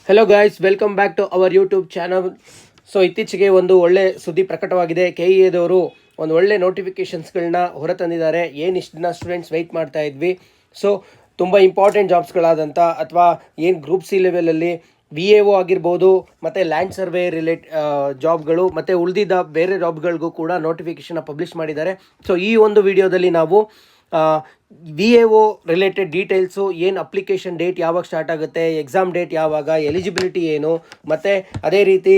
Hello guys, welcome back to our YouTube channel. So ಇತ್ತೀಚೆಗೆ ಒಂದು ಒಳ್ಳೆ ಸುದ್ದಿ ಪ್ರಕಟವಾಗಿದೆ. KEAದವರು ಒಂದು ಒಳ್ಳೆ ನೋಟಿಫಿಕೇಷನ್ಸ್ಗಳನ್ನ ಹೊರತಂದಿದ್ದಾರೆ. ಏನು ಇಷ್ಟು ದಿನ ಸ್ಟೂಡೆಂಟ್ಸ್ ವೆಯ್ಟ್ ಮಾಡ್ತಾ ಇದ್ವಿ. ಸೊ ತುಂಬ ಇಂಪಾರ್ಟೆಂಟ್ ಜಾಬ್ಸ್ಗಳಾದಂಥ ಅಥವಾ ಏನು ಗ್ರೂಪ್ ಸಿ ಲೆವೆಲಲ್ಲಿ VAO ಆಗಿರ್ಬೋದು ಮತ್ತು ಲ್ಯಾಂಡ್ ಸರ್ವೆ ಜಾಬ್ಗಳು ಮತ್ತು ಉಳಿದಿದ್ದ ಬೇರೆ ಜಾಬ್ಗಳಿಗೂ ಕೂಡ ನೋಟಿಫಿಕೇಷನ್ನ ಪಬ್ಲಿಷ್ ಮಾಡಿದ್ದಾರೆ. ಸೊ ಈ ಒಂದು ವಿಡಿಯೋದಲ್ಲಿ ನಾವು VAO ರಿಲೇಟೆಡ್ ಡೀಟೇಲ್ಸು, ಏನು ಅಪ್ಲಿಕೇಶನ್ ಡೇಟ್ ಯಾವಾಗ ಸ್ಟಾರ್ಟ್ ಆಗುತ್ತೆ, ಎಕ್ಸಾಮ್ ಡೇಟ್ ಯಾವಾಗ, ಎಲಿಜಿಬಿಲಿಟಿ ಏನು, ಮತ್ತು ಅದೇ ರೀತಿ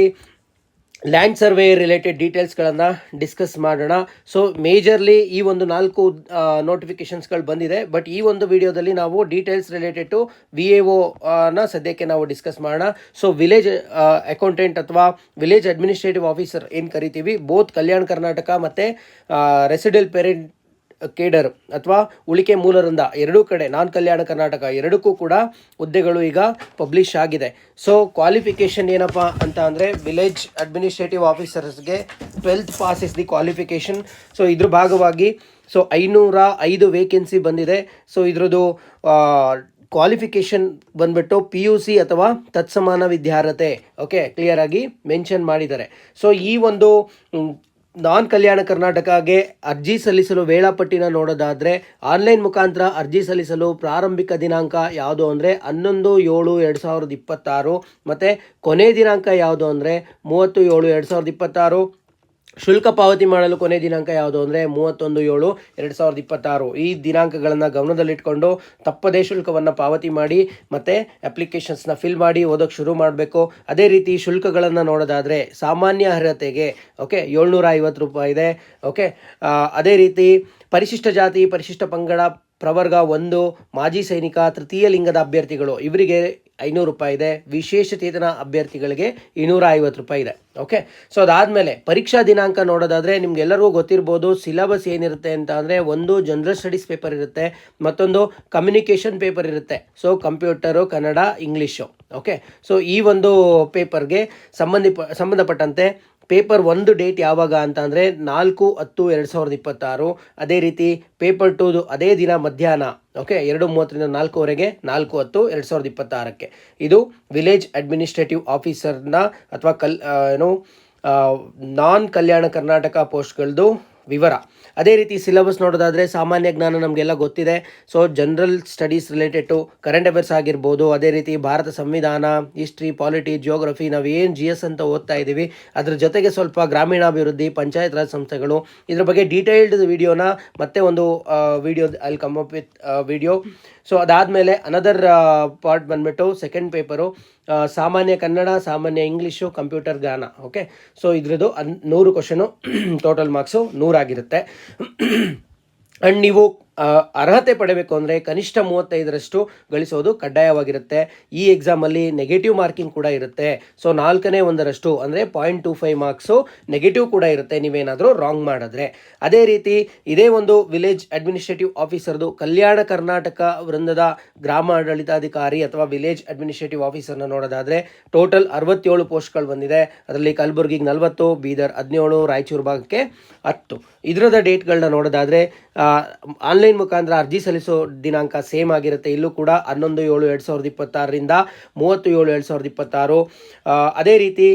ಲ್ಯಾಂಡ್ ಸರ್ವೆ ರಿಲೇಟೆಡ್ ಡೀಟೇಲ್ಸ್ಗಳನ್ನು ಡಿಸ್ಕಸ್ ಮಾಡೋಣ. ಸೊ ಮೇಜರ್ಲಿ ಈ ಒಂದು 4 ನೋಟಿಫಿಕೇಷನ್ಸ್ಗಳು ಬಂದಿದೆ. ಬಟ್ ಈ ಒಂದು ವಿಡಿಯೋದಲ್ಲಿ ನಾವು ಡೀಟೇಲ್ಸ್ ರಿಲೇಟೆಡ್ ಟು VAO ಸದ್ಯಕ್ಕೆ ನಾವು ಡಿಸ್ಕಸ್ ಮಾಡೋಣ. ಸೊ ವಿಲೇಜ್ ಅಕೌಂಟೆಂಟ್ ಅಥವಾ ವಿಲೇಜ್ ಅಡ್ಮಿನಿಸ್ಟ್ರೇಟಿವ್ ಆಫೀಸರ್ ಏನು ಕರಿತೀವಿ, ಬೋತ್ ಕಲ್ಯಾಣ ಕರ್ನಾಟಕ ಮತ್ತು ರೆಸಿಡೆಂಟ್ ಪೇರೆಂಟ್ ಕೇಡರ್ ಅಥವಾ ಉಳಿಕೆ ಮೂಲರಿಂದ ಎರಡೂ ಕಡೆ, ನಾನ್ ಕಲ್ಯಾಣ ಕರ್ನಾಟಕ ಎರಡಕ್ಕೂ ಕೂಡ ಹುದ್ದೆಗಳು ಈಗ ಪಬ್ಲಿಷ್ ಆಗಿದೆ. ಸೊ ಕ್ವಾಲಿಫಿಕೇಷನ್ ಏನಪ್ಪ ಅಂತ ಅಂದರೆ, ವಿಲೇಜ್ ಅಡ್ಮಿನಿಸ್ಟ್ರೇಟಿವ್ ಆಫೀಸರ್ಸ್ಗೆ 12th pass is the qualification. So ಇದ್ರ ಭಾಗವಾಗಿ 505 ವೇಕೆನ್ಸಿ ಬಂದಿದೆ. ಸೊ ಇದ್ರದ್ದು ಕ್ವಾಲಿಫಿಕೇಷನ್ ಬಂದ್ಬಿಟ್ಟು PUC ಅಥವಾ ತತ್ಸಮಾನ ವಿದ್ಯಾರ್ಹತೆ ಕ್ಲಿಯರ್ ಆಗಿ ಮೆನ್ಷನ್ ಮಾಡಿದ್ದಾರೆ. ಸೊ ಈ ಒಂದು ನಾನ್ ಕಲ್ಯಾಣ ಕರ್ನಾಟಕಗೆ ಅರ್ಜಿ ಸಲ್ಲಿಸಲು ವೇಳಾಪಟ್ಟಿನ ನೋಡೋದಾದರೆ, ಆನ್ಲೈನ್ ಮುಖಾಂತರ ಅರ್ಜಿ ಸಲ್ಲಿಸಲು ಪ್ರಾರಂಭಿಕ ದಿನಾಂಕ ಯಾವುದು ಅಂದರೆ 11/7/2026 ಮತ್ತು ಕೊನೆ ದಿನಾಂಕ ಯಾವುದು ಅಂದರೆ 30/7/2026. ಶುಲ್ಕ ಪಾವತಿ ಮಾಡಲು ಕೊನೆ ದಿನಾಂಕ ಯಾವುದು ಅಂದರೆ 31/7/2026. ಈ ದಿನಾಂಕಗಳನ್ನು ಗಮನದಲ್ಲಿಟ್ಕೊಂಡು ತಪ್ಪದೇ ಶುಲ್ಕವನ್ನು ಪಾವತಿ ಮಾಡಿ ಮತ್ತು ಅಪ್ಲಿಕೇಶನ್ಸ್ನ ಫಿಲ್ ಮಾಡಿ ಓದೋಕ್ಕೆ ಶುರು ಮಾಡಬೇಕು. ಅದೇ ರೀತಿ ಶುಲ್ಕಗಳನ್ನು ನೋಡೋದಾದರೆ, ಸಾಮಾನ್ಯ ಅರ್ಹತೆಗೆ ₹750 ಇದೆ. ಅದೇ ರೀತಿ ಪರಿಶಿಷ್ಟ ಜಾತಿ, ಪರಿಶಿಷ್ಟ ಪಂಗಡ, ಪ್ರವರ್ಗ 1, ಮಾಜಿ ಸೈನಿಕ, ತೃತೀಯ ಲಿಂಗದ ಅಭ್ಯರ್ಥಿಗಳು ಇವರಿಗೆ ₹500 ಇದೆ. ವಿಶೇಷಚೇತನ ಅಭ್ಯರ್ಥಿಗಳಿಗೆ ₹250 ಇದೆ. ಸೊ ಅದಾದಮೇಲೆ ಪರೀಕ್ಷಾ ದಿನಾಂಕ ನೋಡೋದಾದರೆ, ನಿಮ್ಗೆಲ್ಲರಿಗೂ ಗೊತ್ತಿರ್ಬೋದು ಸಿಲೆಬಸ್ ಏನಿರುತ್ತೆ ಅಂತ ಅಂದರೆ, ಒಂದು ಜನರಲ್ ಸ್ಟಡೀಸ್ ಪೇಪರ್ ಇರುತ್ತೆ, ಮತ್ತೊಂದು ಕಮ್ಯುನಿಕೇಷನ್ ಪೇಪರ್ ಇರುತ್ತೆ. So computer, Kannada, English. So ಈ ಒಂದು ಪೇಪರ್ಗೆ ಸಂಬಂಧಪಟ್ಟಂತೆ ಪೇಪರ್ 1 ಡೇಟ್ ಯಾವಾಗ ಅಂತ ಅಂದರೆ 4/10/2026. ಅದೇ ರೀತಿ ಪೇಪರ್ 2 ಅದೇ ದಿನ ಮಧ್ಯಾಹ್ನ 2:30ರಿಂದ 4:00ವರೆಗೆ 4/10/2026. ಇದು ವಿಲೇಜ್ ಅಡ್ಮಿನಿಸ್ಟ್ರೇಟಿವ್ ಆಫೀಸರ್ನ ಅಥವಾ ನಾನ್ ಕಲ್ಯಾಣ ಕರ್ನಾಟಕ ಪೋಸ್ಟ್ಗಳದ್ದು ವಿವರ. ಅದೇ ರೀತಿ ಸಿಲೆಬಸ್ ನೋಡೋದಾದರೆ, ಸಾಮಾನ್ಯ ಜ್ಞಾನ ನಮಗೆಲ್ಲ ಗೊತ್ತಿದೆ. So general studies related to current affairs ಆಗಿರ್ಬೋದು, ಅದೇ ರೀತಿ ಭಾರತ ಸಂವಿಧಾನ, ಹಿಸ್ಟ್ರಿ, ಪಾಲಿಟಿ, ಜಿಯೋಗ್ರಫಿ, ನಾವೇನು GS ಅಂತ ಓದ್ತಾ ಇದ್ದೀವಿ, ಅದ್ರ ಜೊತೆಗೆ ಸ್ವಲ್ಪ ಗ್ರಾಮೀಣಾಭಿವೃದ್ಧಿ, ಪಂಚಾಯತ್ ರಾಜ್ ಸಂಸ್ಥೆಗಳು, ಇದ್ರ ಬಗ್ಗೆ ಡೀಟೇಲ್ಡ್ ವಿಡಿಯೋನ ಮತ್ತೆ ಒಂದು ವಿಡಿಯೋ ಅಲ್ಲಿ come up with video. So ಅದಾದಮೇಲೆ ಅನದರ್ ಪಾರ್ಟ್ ಬಂದ್ಬಿಟ್ಟು ಸೆಕೆಂಡ್ ಪೇಪರು ಸಾಮಾನ್ಯ ಕನ್ನಡ, ಸಾಮಾನ್ಯ ಇಂಗ್ಲೀಷು, ಕಂಪ್ಯೂಟರ್ ಜ್ಞಾನ. ಸೊ ಇದ್ರದ್ದು 100 ಕ್ವಶನು, ಟೋಟಲ್ ಮಾರ್ಕ್ಸು 100 ಆಗಿರುತ್ತೆ. ಆ್ಯಂಡ್ ನೀವು ಅರ್ಹತೆ ಪಡೆಯಬೇಕು ಅಂದರೆ ಕನಿಷ್ಠ 35ರಷ್ಟು ಗಳಿಸೋದು ಕಡ್ಡಾಯವಾಗಿರುತ್ತೆ. ಈ ಎಕ್ಸಾಮಲ್ಲಿ ನೆಗೆಟಿವ್ ಮಾರ್ಕಿಂಗ್ ಕೂಡ ಇರುತ್ತೆ. ಸೊ 1/4 ಅಂದರೆ 0.25 ಮಾರ್ಕ್ಸು ನೆಗೆಟಿವ್ ಕೂಡ ಇರುತ್ತೆ ನೀವೇನಾದರೂ ರಾಂಗ್ ಮಾಡಿದ್ರೆ. ಅದೇ ರೀತಿ ಇದೇ ಒಂದು ವಿಲೇಜ್ ಅಡ್ಮಿನಿಸ್ಟ್ರೇಟಿವ್ ಆಫೀಸರ್ದು ಕಲ್ಯಾಣ ಕರ್ನಾಟಕ ವೃಂದದ ಗ್ರಾಮ ಆಡಳಿತಾಧಿಕಾರಿ ಅಥವಾ ವಿಲೇಜ್ ಅಡ್ಮಿನಿಸ್ಟ್ರೇಟಿವ್ ಆಫೀಸರ್ನ ನೋಡೋದಾದರೆ, ಟೋಟಲ್ 67 ಪೋಸ್ಟ್ಗಳು ಬಂದಿದೆ. ಅದರಲ್ಲಿ ಕಲಬುರಗಿಗೆ 40, ಬೀದರ್ 17, ರಾಯಚೂರು ಭಾಗಕ್ಕೆ 10. ಇದರದ ಡೇಟ್ಗಳನ್ನ ನೋಡೋದಾದರೆ, ಆನ್ಲೈನ್ ಮುಖಾಂತರ ಅರ್ಜಿ ಸಲ್ಲಿಸೋ ದಿನಾಂಕ ಸೇಮ್ ಆಗಿರುತ್ತೆ. ಇಲ್ಲೂ ಕೂಡ 11/7/2026ರಿಂದ 30/7/2026. ಅದೇ ರೀತಿ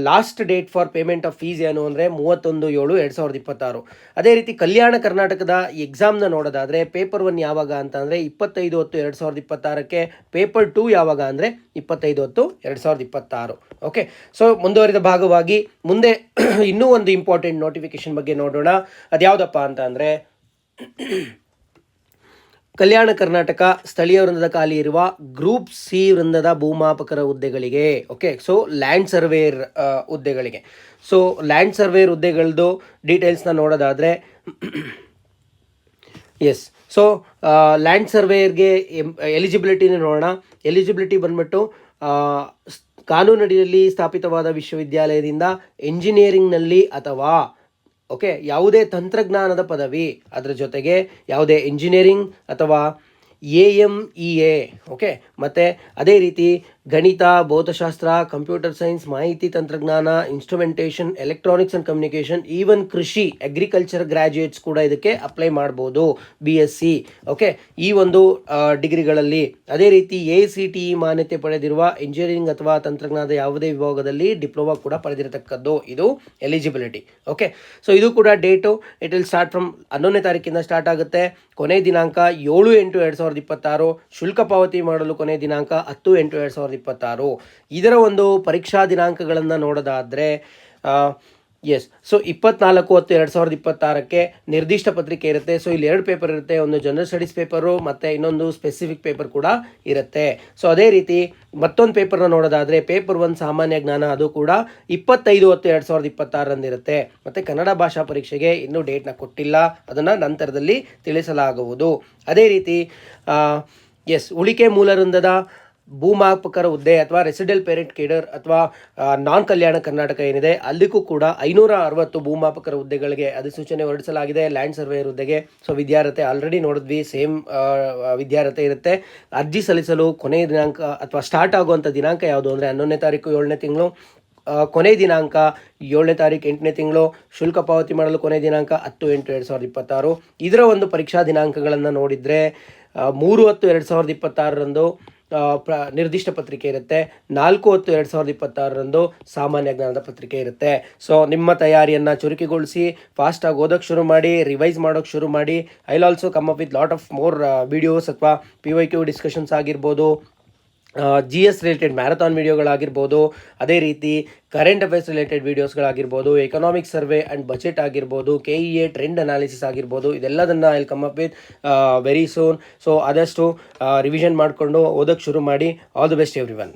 last date for payment of fees ಏನು ಅಂದರೆ 31/7/2026. ಅದೇ ರೀತಿ ಕಲ್ಯಾಣ ಕರ್ನಾಟಕದ ಎಕ್ಸಾಮ್ನ ನೋಡೋದಾದರೆ, ಪೇಪರ್ 1 ಯಾವಾಗ ಅಂತ ಅಂದರೆ 25/10/2026ಕ್ಕೆ, ಪೇಪರ್ 2 ಯಾವಾಗ ಅಂದರೆ 25/10/2026. ಸೊ ಮುಂದುವರಿದ ಭಾಗವಾಗಿ ಮುಂದೆ ಇನ್ನೂ ಒಂದು ಇಂಪಾರ್ಟೆಂಟ್ ನೋಟಿಫಿಕೇಶನ್ ಬಗ್ಗೆ ನೋಡೋಣ. ಅದ್ಯಾವುದಪ್ಪ ಅಂತ ಅಂದರೆ, ಕಲ್ಯಾಣ ಕರ್ನಾಟಕ ಸ್ಥಳೀಯ ವೃಂದದ ಖಾಲಿ ಇರುವ ಗ್ರೂಪ್ ಸಿ ವೃಂದದ ಭೂಮಾಪಕರ ಹುದ್ದೆಗಳಿಗೆ. ಸೊ ಲ್ಯಾಂಡ್ ಸರ್ವೇರ್ ಹುದ್ದೆಗಳಿಗೆ. ಸೊ ಲ್ಯಾಂಡ್ ಸರ್ವೇರ್ ಹುದ್ದೆಗಳದ್ದು ಡೀಟೇಲ್ಸ್ನ ನೋಡೋದಾದರೆ, ಎಸ್, ಸೊ ಲ್ಯಾಂಡ್ ಸರ್ವೇರ್ಗೆ ಎಲಿಜಿಬಿಲಿಟಿನ ನೋಡೋಣ. ಎಲಿಜಿಬಿಲಿಟಿ ಬಂದ್ಬಿಟ್ಟು ಕಾನೂನಡಿಯಲ್ಲಿ ಸ್ಥಾಪಿತವಾದ ವಿಶ್ವವಿದ್ಯಾಲಯದಿಂದ ಎಂಜಿನಿಯರಿಂಗ್ನಲ್ಲಿ ಅಥವಾ ಯಾವುದೇ ತಂತ್ರಜ್ಞಾನದ ಪದವಿ, ಅದರ ಜೊತೆಗೆ ಯಾವುದೇ ಇಂಜಿನಿಯರಿಂಗ್ ಅಥವಾ AMEA ಮತ್ತು ಅದೇ ರೀತಿ ಗಣಿತ, ಭೌತಶಾಸ್ತ್ರ, ಕಂಪ್ಯೂಟರ್ ಸೈನ್ಸ್, ಮಾಹಿತಿ ತಂತ್ರಜ್ಞಾನ, instrumentation, electronics and communication, even ಕೃಷಿ, ಅಗ್ರಿಕಲ್ಚರ್ ಗ್ರಾಜ್ಯುಯೇಟ್ಸ್ ಕೂಡ ಇದಕ್ಕೆ ಅಪ್ಲೈ ಮಾಡ್ಬೋದು, BSc. ಓಕೆ, ಈ ಒಂದು ಡಿಗ್ರಿಗಳಲ್ಲಿ. ಅದೇ ರೀತಿ AICTE ಮಾನ್ಯತೆ ಪಡೆದಿರುವ ಇಂಜಿನಿಯರಿಂಗ್ ಅಥವಾ ತಂತ್ರಜ್ಞಾನದ ಯಾವುದೇ ವಿಭಾಗದಲ್ಲಿ ಡಿಪ್ಲೊಮಾ ಕೂಡ ಪಡೆದಿರತಕ್ಕದ್ದು, ಇದು ಎಲಿಜಿಬಿಲಿಟಿ. ಓಕೆ, ಸೊ ಇದು ಕೂಡ date it will start from 11ನೇ ತಾರೀಕಿಂದ ಸ್ಟಾರ್ಟ್ ಆಗುತ್ತೆ. ಕೊನೆ ದಿನಾಂಕ 7/8/2026. ಶುಲ್ಕ ಪಾವತಿ ಮಾಡಲು ಕೊನೆ ದಿನಾಂಕ 10/8/2026. ಇದರ ಒಂದು ಪರೀಕ್ಷಾ ದಿನಾಂಕಗಳನ್ನು ನೋಡೋದಾದರೆ ಎಸ್, ಸೊ 24/10/2026ಕ್ಕೆ ನಿರ್ದಿಷ್ಟ ಪತ್ರಿಕೆ ಇರುತ್ತೆ. ಸೊ ಇಲ್ಲಿ 2 ಪೇಪರ್ ಇರುತ್ತೆ, ಒಂದು ಜನರಲ್ ಸ್ಟಡೀಸ್ ಪೇಪರು ಮತ್ತು ಇನ್ನೊಂದು ಸ್ಪೆಸಿಫಿಕ್ ಪೇಪರ್ ಕೂಡ ಇರುತ್ತೆ. ಸೊ ಅದೇ ರೀತಿ ಮತ್ತೊಂದು ಪೇಪರ್ನ ನೋಡೋದಾದರೆ ಪೇಪರ್ 1 ಸಾಮಾನ್ಯ ಜ್ಞಾನ, ಅದು ಕೂಡ 25/10/2026 ಇರುತ್ತೆ. ಮತ್ತು ಕನ್ನಡ ಭಾಷಾ ಪರೀಕ್ಷೆಗೆ ಇನ್ನೂ ಡೇಟ್ನ ಕೊಟ್ಟಿಲ್ಲ, ಅದನ್ನು ನಂತರದಲ್ಲಿ ತಿಳಿಸಲಾಗುವುದು. ಅದೇ ರೀತಿ ಉಳಿಕೆ ಮೂಲವೃಂದದ ಭೂಮಾಪಕರ ಹುದ್ದೆ ಅಥವಾ ರೆಸಿಡೆಂಟ್ ಪೇರೆಂಟ್ ಕೇಡರ್ ಅಥವಾ ನಾನ್ ಕಲ್ಯಾಣ ಕರ್ನಾಟಕ ಏನಿದೆ, ಅಲ್ಲಿಗೂ ಕೂಡ 560 ಭೂಮಾಪಕರ ಹುದ್ದೆಗಳಿಗೆ ಅಧಿಸೂಚನೆ ಹೊರಡಿಸಲಾಗಿದೆ. ಲ್ಯಾಂಡ್ ಸರ್ವೇಯರ್ ಹುದ್ದೆಗೆ. ಸೊ ವಿದ್ಯಾರ್ಹತೆ ಆಲ್ರೆಡಿ ನೋಡಿದ್ವಿ, ಸೇಮ್ ವಿದ್ಯಾರ್ಹತೆ ಇರುತ್ತೆ. ಅರ್ಜಿ ಸಲ್ಲಿಸಲು ಕೊನೆಯ ದಿನಾಂಕ ಅಥವಾ ಸ್ಟಾರ್ಟ್ ಆಗುವಂಥ ದಿನಾಂಕ ಯಾವುದು ಅಂದರೆ 11ನೇ ತಾರೀಕು 7ನೇ ತಿಂಗಳು, ಕೊನೆಯ ದಿನಾಂಕ 7ನೇ ತಾರೀಕು 8ನೇ ತಿಂಗಳು. ಶುಲ್ಕ ಪಾವತಿ ಮಾಡಲು ಕೊನೆಯ ದಿನಾಂಕ 10/8/2026. ಇದರ ಒಂದು ಪರೀಕ್ಷಾ ದಿನಾಂಕಗಳನ್ನು ನೋಡಿದರೆ 3/10/2026 ನಿರ್ದಿಷ್ಟ ಪತ್ರಿಕೆ ಇರುತ್ತೆ. 4/10/2026 ಸಾಮಾನ್ಯ ಜ್ಞಾನದ ಪತ್ರಿಕೆ ಇರುತ್ತೆ. ಸೊ ನಿಮ್ಮ ತಯಾರಿಯನ್ನು ಚುರುಕುಗೊಳಿಸಿ ಫಾಸ್ಟಾಗಿ ಓದೋಕ್ಕೆ ಶುರು ಮಾಡಿ, ರಿವೈಸ್ ಮಾಡೋಕ್ಕೆ ಶುರು ಮಾಡಿ. I will also come up with lot of more videos ಅಥವಾ PYQ ಡಿಸ್ಕಷನ್ಸ್ ಆಗಿರ್ಬೋದು, GS ರಿಲೇಟೆಡ್ ಮ್ಯಾರಥಾನ್ ವಿಡಿಯೋಗಳಾಗಿರ್ಬೋದು, ಅದೇ ರೀತಿ ಕರೆಂಟ್ ಅಫೇರ್ಸ್ ರಿಲೇಟೆಡ್ ವೀಡಿಯೋಸ್ಗಳಾಗಿರ್ಬೋದು, ಎಕನಾಮಿಕ್ ಸರ್ವೆ ಆ್ಯಂಡ್ ಬಜೆಟ್ ಆಗಿರ್ಬೋದು, KEA ಟ್ರೆಂಡ್ ಅನಾಲಿಸಿಸ್ ಆಗಿರ್ಬೋದು, ಇದೆಲ್ಲದನ್ನು I will come up with very soon. So ಆದಷ್ಟು ರಿವಿಷನ್ ಮಾಡಿಕೊಂಡು ಓದೋಕ್ಕೆ ಶುರು ಮಾಡಿ. All the best every one.